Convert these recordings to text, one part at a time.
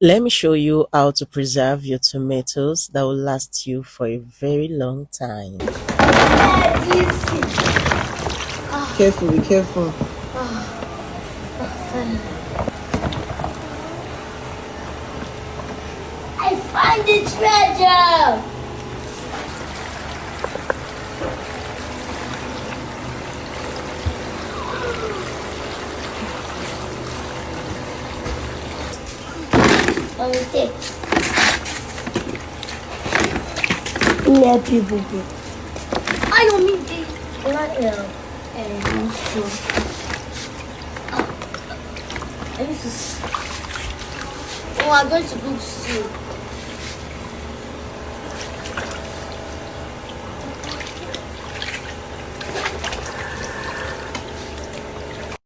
Let me show you how to preserve your tomatoes that will last you for a very long time. Careful, be careful. I find the treasure! Let me take. Yeah, people. I don't need this. What else? And so. I need to. Oh, I'm going to go soon.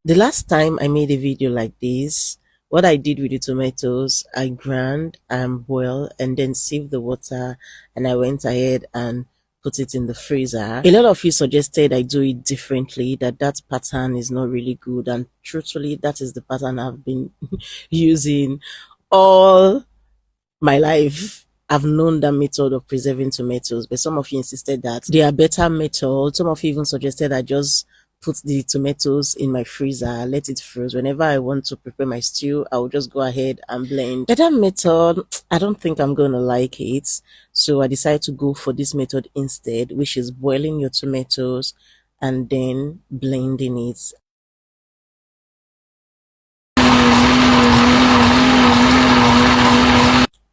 The last time I made a video like this, what I did with the tomatoes, I ground and boiled and then sieved the water, and I went ahead and put it in the freezer. A lot of you suggested I do it differently, that pattern is not really good, and truthfully that is the pattern I've been using all my life. I've known that method of preserving tomatoes, but some of you insisted that there are better methods. Some of you even suggested I just put the tomatoes in my freezer, let it freeze. Whenever I want to prepare my stew, I'll just go ahead and blend. That method, I don't think I'm going to like it. So I decided to go for this method instead, which is boiling your tomatoes and then blending it.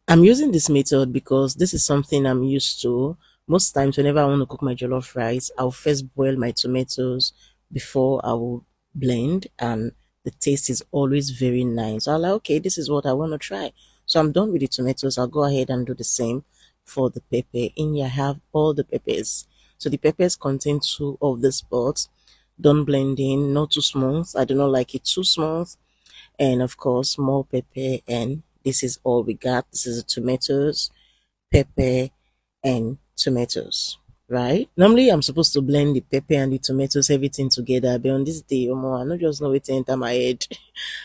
I'm using this method because this is something I'm used to. Most times whenever I want to cook my jollof rice, I'll first boil my tomatoes before I will blend, and the taste is always very nice. So I'm like, okay, this is what I want to try. So I'm done with the tomatoes. I'll go ahead and do the same for the pepper. In here I have all the peppers. So the peppers contain 2 of the spots. Done blending, not too smooth. I do not like it too smooth. And of course more pepper, and this is all we got. This is the tomatoes, pepper, and tomatoes, right? Normally I'm supposed to blend the pepper and the tomatoes, everything together, but on this day, I not just know it enter my head.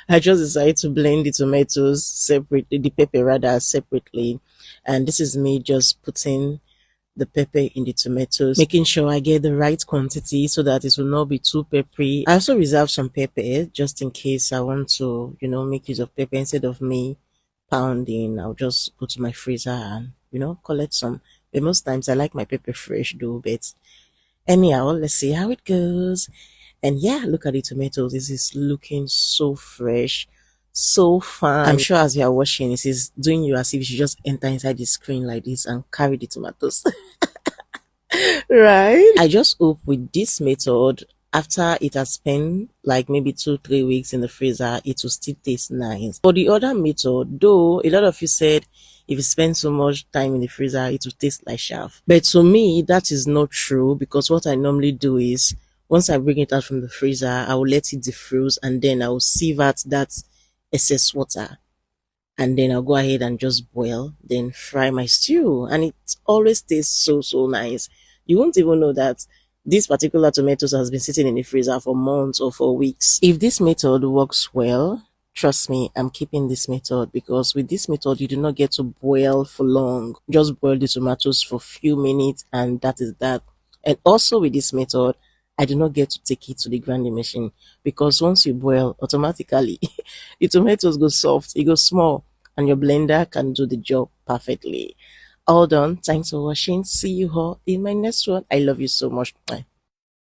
I just decided to blend the tomatoes separately, the pepper rather separately, and this is me just putting the pepper in the tomatoes, making sure I get the right quantity so that it will not be too peppery. I also reserve some pepper just in case I want to, make use of pepper. Instead of me pounding, I'll just go to my freezer and, collect some. But most times I like my pepper fresh though, but anyhow, let's see how it goes. And yeah, look at the tomatoes. This is looking so fresh, so fine. I'm sure as you are watching, it is doing you as if you should just enter inside the screen like this and carry the tomatoes. Right? I just hope with this method, after it has spent like maybe 2-3 weeks in the freezer, it will still taste nice. For the other method, though, a lot of you said if you spend so much time in the freezer, it will taste like chaff. But to me, that is not true, because what I normally do is once I bring it out from the freezer, I will let it defrost, and then I will sieve out that excess water, and then I'll go ahead and just boil, then fry my stew, and it always tastes so nice. You won't even know that this particular tomatoes has been sitting in the freezer for months or for weeks. If this method works well, trust me, I'm keeping this method, because with this method you do not get to boil for long. Just boil the tomatoes for a few minutes, and that is that. And also with this method, I do not get to take it to the grinding machine, because once you boil, automatically the tomatoes go soft, it goes small, and your blender can do the job perfectly. All done. Thanks for watching. See you all in my next one. I love you so much. Bye.